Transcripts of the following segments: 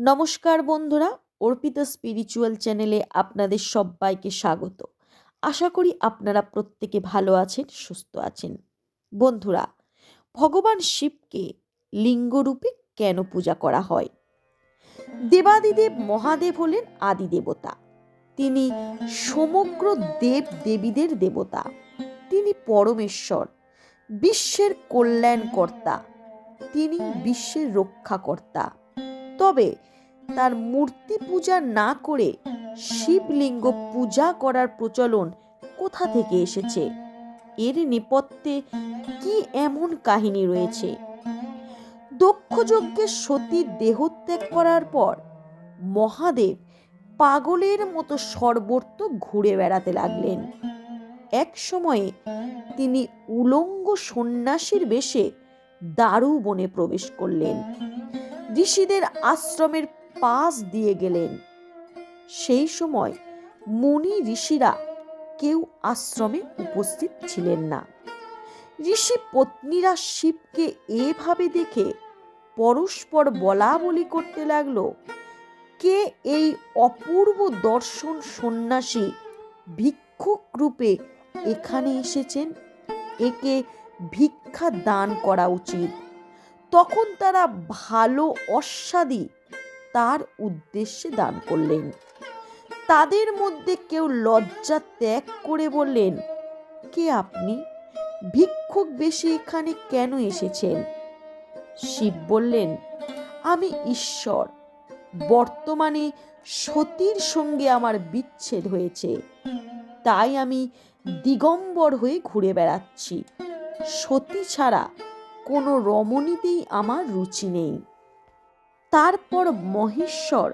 নমস্কার বন্ধুরা, অর্পিতা স্পিরিচুয়াল চ্যানেলে আপনাদের সবাইকে স্বাগত। আশা করি আপনারা প্রত্যেকে ভালো আছেন, সুস্থ আছেন। বন্ধুরা, ভগবান শিবকে লিঙ্গরূপে কেন পূজা করা হয়? দেবাদিদেব মহাদেব হলেন আদি দেবতা। তিনি সমগ্র দেব দেবীদের দেবতা। তিনি পরমেশ্বর, বিশ্বের কল্যাণকর্তা। তিনি বিশ্বের রক্ষাকর্তা। তবে তার মূর্তি পূজা না করে শিবলিঙ্গ পূজা করার প্রচলন কোথা থেকে এসেছে? এর নেপথ্যে কি এমন কাহিনী রয়েছে? দক্ষ যজ্ঞে সতী দেহত্যাগ করার পর মহাদেব পাগলের মতো সর্বত্র ঘুরে বেড়াতে লাগলেন। এক সময়ে তিনি উলঙ্গ সন্ন্যাসীর বেশে দারু বনে প্রবেশ করলেন। ঋষিদের আশ্রমের পাশ দিয়ে গেলেন। সেই সময় মুনি ঋষিরা কেউ আশ্রমে উপস্থিত ছিলেন না। ঋষি পত্নীরা শিবকে এভাবে দেখে পরস্পর বলা বলি করতে লাগলো, কে এই অপূর্ব দর্শন সন্ন্যাসী ভিক্ষুক রূপে এখানে এসেছেন? একে ভিক্ষা দান করা উচিত। তখন তারা ভালো অস্বাদী তার উদ্দেশ্যে দান করলেন। তাদের মধ্যে কেউ লজ্জা ত্যাগ করে বললেন, কে আপনি? ভিক্ষুক বেশি এখানে কেন এসেছেন? শিব বললেন, আমি ঈশ্বর। বর্তমানে সতীর সঙ্গে আমার বিচ্ছেদ হয়েছে, তাই আমি দিগম্বর হয়ে ঘুরে বেড়াচ্ছি। সতী ছাড়া কোনো রমণীতেই আমার রুচি নেই। তারপর মহেশ্বর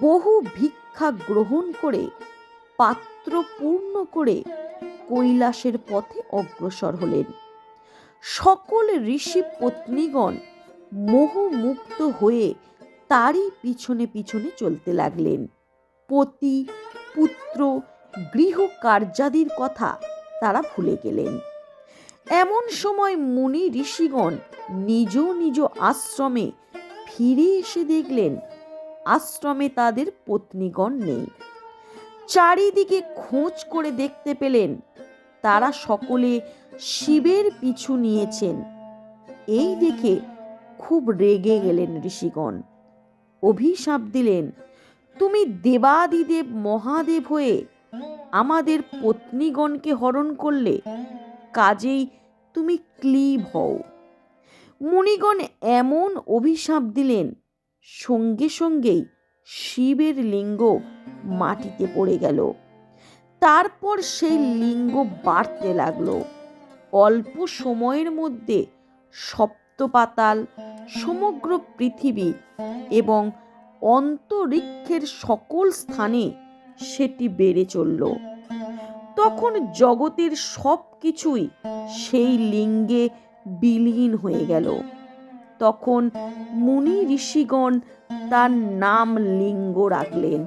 বহু ভিক্ষা গ্রহণ করে পাত্র পূর্ণ করে কৈলাসের পথে অগ্রসর হলেন। সকল ঋষি পত্নীগণ মোহমুক্ত হয়ে তারই পিছনে পিছনে চলতে লাগলেন। পতি, পুত্র, গৃহ কার্যাদির কথা তারা ভুলে গেলেন। এমন সময় মুনি ঋষিগণ নিজ নিজ আশ্রমে ফিরে এসে দেখলেন আশ্রমে তাদের পত্নীগণ নেই। চারিদিকে খোঁজ করে দেখতে পেলেন তারা সকলে শিবের পিছু নিয়েছেন। এই দেখে খুব রেগে গেলেন ঋষিগণ। অভিশাপ দিলেন, তুমি দেবাদিদেব মহাদেব হয়ে আমাদের পত্নীগণকে হরণ করলে, কাজেই তুমি ক্লীব হও। মুনিগণ এমন অভিশাপ দিলেন, সঙ্গে সঙ্গেই শিবের লিঙ্গ মাটিতে পড়ে গেল। তারপর সেই লিঙ্গ বাড়তে লাগলো। অল্প সময়ের মধ্যে সপ্তপাতাল, সমগ্র পৃথিবী এবং অন্তরিক্ষের সকল স্থানে সেটি বেড়ে চলল। তখন জগতের সব কিছুই সেই লিঙ্গে বিলীন হয়ে গেল। তখন মুনি ঋষিগণ তার নাম লিঙ্গ রাখলেন।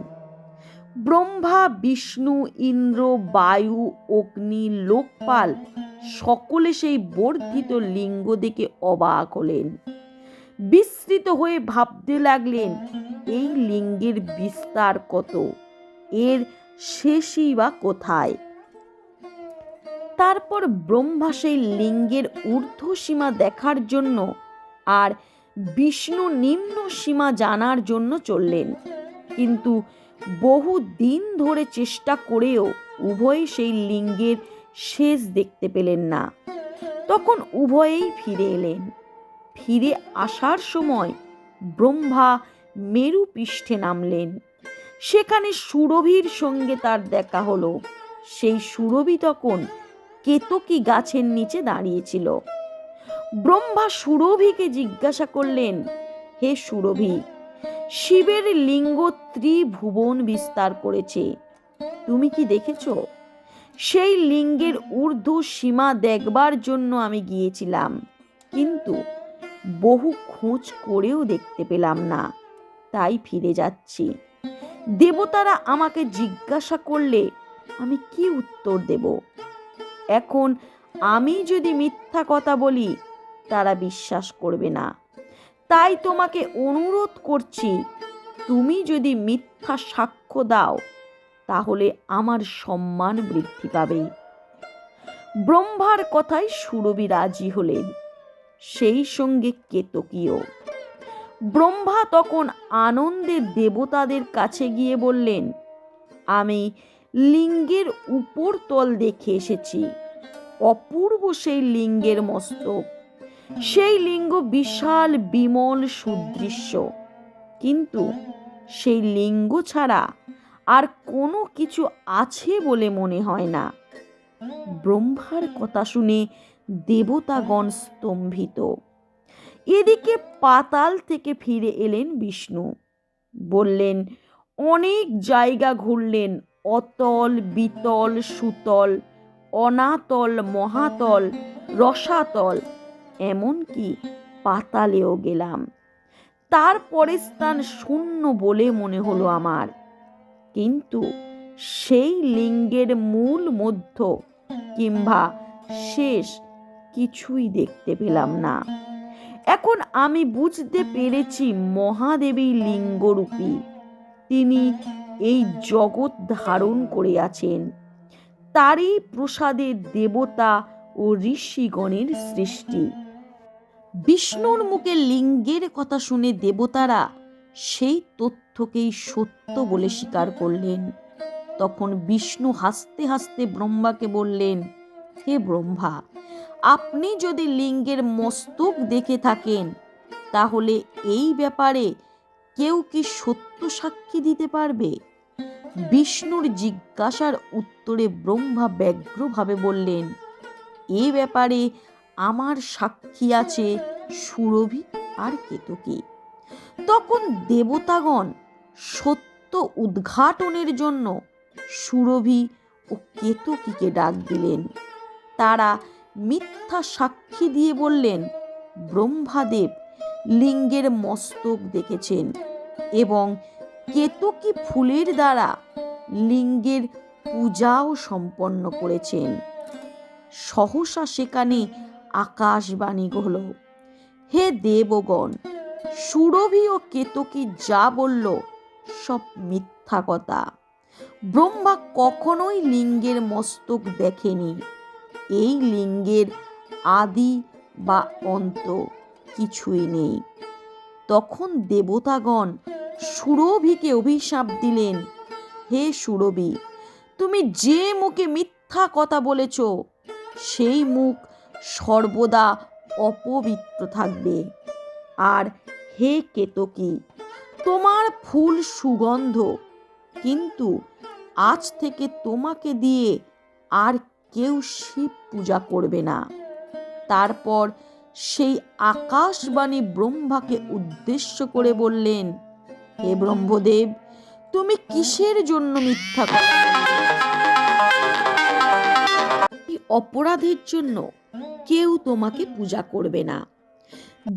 ব্রহ্মা, বিষ্ণু, ইন্দ্র, বায়ু, অগ্নি, লোকপাল সকলে সেই বর্ধিত লিঙ্গ দেখে অবাক হলেন। বিস্মৃত হয়ে ভাবতে লাগলেন, এই লিঙ্গের বিস্তার কত, এর শেষই বা কোথায়? তারপর ব্রহ্মা সেই লিঙ্গের ঊর্ধ্ব সীমা দেখার জন্য আর বিষ্ণু নিম্ন সীমা জানার জন্য চললেন। কিন্তু বহু দিন ধরে চেষ্টা করেও উভয়ই সেই লিঙ্গের শেষ দেখতে পেলেন না। তখন উভয়েই ফিরে এলেন। ফিরে আসার সময় ব্রহ্মা মেরু পৃষ্ঠে নামলেন। সেখানে সুরভির সঙ্গে তার দেখা হলো। সেই সুরভি তখন কেতকী গাছের নিচে দাঁড়িয়েছিল। ব্রহ্মা সুরভিকে জিজ্ঞাসা করলেন, হে সুরভি, শিবের লিঙ্গ ত্রিভুবন বিস্তার করেছে, তুমি কি দেখেছ? সেই লিঙ্গের ঊর্ধ্ব সীমা দেখবার জন্য আমি গিয়েছিলাম, কিন্তু বহু খোঁজ করেও দেখতে পেলাম না, তাই ফিরে যাচ্ছি। দেবতারা আমাকে জিজ্ঞাসা করলে আমি কি উত্তর দেব? এখন আমি যদি মিথ্যা কথা বলি তারা বিশ্বাস করবে না, তাই তোমাকে অনুরোধ করছি তুমি যদি মিথ্যা সাক্ষ্য দাও তাহলে আমার সম্মান বৃদ্ধি পাবে। ব্রহ্মার কথায় সুরভি রাজি হলেন, সেই সঙ্গে কেতকীও। ব্রহ্মা তখন আনন্দে দেবতাদের কাছে গিয়ে বললেন, আমি লিঙ্গের উপর তল দেখে এসেছি। অপূর্ব সেই লিঙ্গের মস্তক। সেই লিঙ্গ বিশাল বিমল সুদৃশ্য, কিন্তু সেই লিঙ্গ ছাড়া আর কোনো কিছু আছে বলে মনে হয় না। ব্রহ্মার কথা শুনে দেবতাগণ স্তম্ভিত। এদিকে পাতাল থেকে ফিরে এলেন বিষ্ণু। বললেন, অনেক জায়গা ঘুরলেন, অতল, বিতল, সুতল, অনাতল, মহাতল, রসাতল, এমনকি পাতালেও গেলাম। তারপরে স্থান শূন্য বলে মনে হলো আমার, কিন্তু সেই লিঙ্গের মূল, মধ্য কিংবা শেষ কিছুই দেখতে পেলাম না। এখন আমি বুঝতে পেরেছি মহাদেবী লিঙ্গরূপী। তিনি এই জগৎ ধারণ করে আছেন। তারই প্রসাদে দেবতা ও ঋষিগণের সৃষ্টি। বিষ্ণুর মুখে লিঙ্গের কথা শুনে দেবতারা সেই তথ্যকেই সত্য বলে স্বীকার করলেন। তখন বিষ্ণু হাসতে হাসতে ব্রহ্মাকে বললেন, হে ব্রহ্মা, আপনি যদি লিঙ্গের মস্তক দেখে থাকেন তাহলে এই ব্যাপারে কেউ কি সত্য সাক্ষী দিতে পারবে? বিষ্ণুর জিজ্ঞাসার উত্তরে ব্রহ্মা ব্যগ্রভাবে বললেন, এ ব্যাপারে আমার সাক্ষী আছে সুরভি আর কেতকী। তখন দেবতাগণ সত্য উদ্ঘাটনের জন্য সুরভি ও কেতকীকে ডাক দিলেন। তারা মিথ্যা সাক্ষী দিয়ে বললেন, ব্রহ্মাদেব লিঙ্গের মস্তক দেখেছেন এবং কেতকী ফুলের দ্বারা লিঙ্গের পূজাও সম্পন্ন করেছেন। সহসা সেখানে আকাশবাণী হলো, হে দেবগণ, সুরভি ও কেতকী যা বলল সব মিথ্যা কথা। ব্রহ্মা কখনোই লিঙ্গের মস্তক দেখেনি। এই লিঙ্গের আদি বা অন্ত কিছুই নেই। তখন দেবতাগণ সুরভিকে অভিশাপ দিলেন, হে সুরভি, তুমি যে মুখে মিথ্যা কথা বলেছ সেই মুখ সর্বদা অপবিত্র থাকবে। আর হে কেতকী, তোমার ফুল সুগন্ধ, কিন্তু আজ থেকে তোমাকে দিয়ে আর কেউ শিব পূজা করবে না। তারপর সেই আকাশবাণী ব্রহ্মাকে উদ্দেশ্য করে বললেন, হে ব্রহ্মদেব, তুমি কিসের জন্য মিথ্যা কথা বললে? অপরাধের জন্য কেউ তোমাকে পূজা করবে না।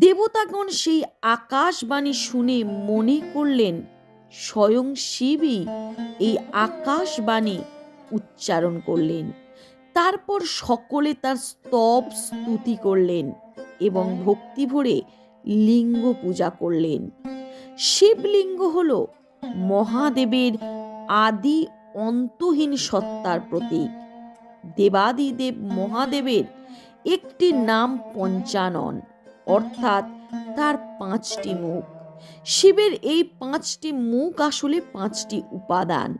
দেবতাগণ সেই আকাশবাণী শুনে মনে করলেন স্বয়ং শিবই এই আকাশবাণী উচ্চারণ করলেন। তারপর সকলে তার স্তব স্তুতি করলেন এবং ভক্তি ভরে লিঙ্গ পূজা করলেন। শিবলিঙ্গ হল মহাদেবের আদি অন্তহীন সত্তার প্রতীক। দেবাদিদেব মহাদেবের একটি নাম পঞ্চানন, অর্থাৎ তার 5টি মুখ। শিবের এই 5টি মুখ আসলে 5টি উপাদান,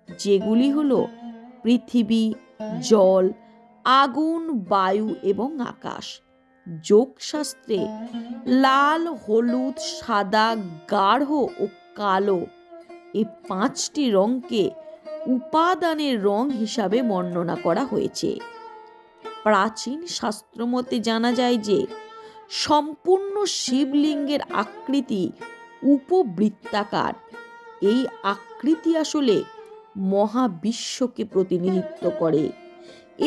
যেগুলি হলো পৃথিবী, জল, আগুন, বায়ু এবং আকাশ। যোগশাস্ত্রে লাল, হলুদ, সাদা, গাঢ় ও কালো এই 5টি রঙকে উপাদানের রং হিসাবে বর্ণনা করা হয়েছে। প্রাচীন শাস্ত্রমতে জানা যায় যে সম্পূর্ণ শিবলিঙ্গের আকৃতি উপবৃত্তাকার। এই আকৃতি আসলে মহাবিশ্বকে প্রতিনিধিত্ব করে।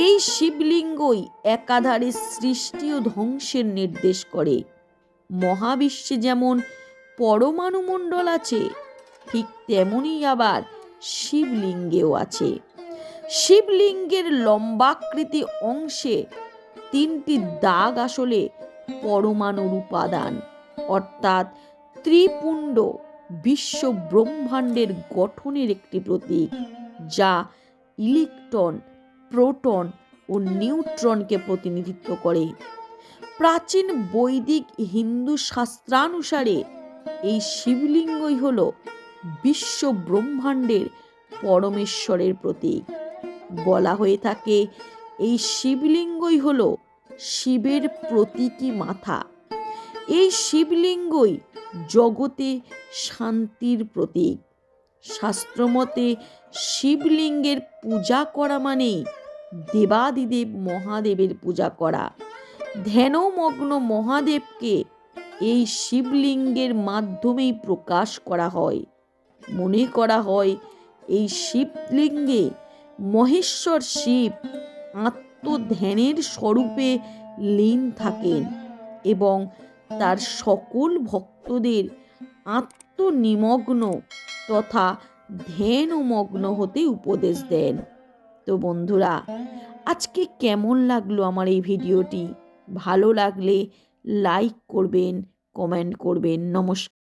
এই শিবলিঙ্গই একাধারে সৃষ্টি ও ধ্বংসের নির্দেশ করে। মহাবিশ্বে যেমন পরমাণু মণ্ডল আছে, ঠিক তেমনি আবার শিবলিঙ্গেও আছে। শিবলিঙ্গের লম্বাকৃতি অংশে 3টি দাগ আসলে পরমাণুর উপাদান, অর্থাৎ ত্রিপুণ্ড বিশ্ব ব্রহ্মাণ্ডের গঠনের একটি প্রতীক, যা ইলেকট্রন, প্রোটন ও নিউট্রনকে প্রতিনিধিত্ব করে। প্রাচীন বৈদিক হিন্দু শাস্ত্রানুসারে এই শিবলিঙ্গই হল বিশ্ব ব্রহ্মাণ্ডের পরমেশ্বরের প্রতীক। বলা হয়ে থাকে এই শিবলিঙ্গই হল শিবের প্রতীকী মাথা। এই শিবলিঙ্গই জগতে শান্তির প্রতীক। শাস্ত্রমতে শিবলিঙ্গের পূজা করা মানেই দেবাদিদেব মহাদেবের পূজা করা। ধ্যানমগ্ন মহাদেবকে এই শিবলিঙ্গের মাধ্যমেই প্রকাশ করা হয়। মনে করা হয় এই শিবলিঙ্গে মহেশ্বর শিব আত্মধ্যানের স্বরূপে লীন থাকেন এবং তার সকল ভক্তদের আত্মনিমগ্ন তথা ধ্যানমগ্ন হতে উপদেশ দেন। তো বন্ধুরা, আজকে কেমন লাগলো আমার এই ভিডিওটি? ভালো লাগলে লাইক করবেন, কমেন্ট করবেন। নমস্কার।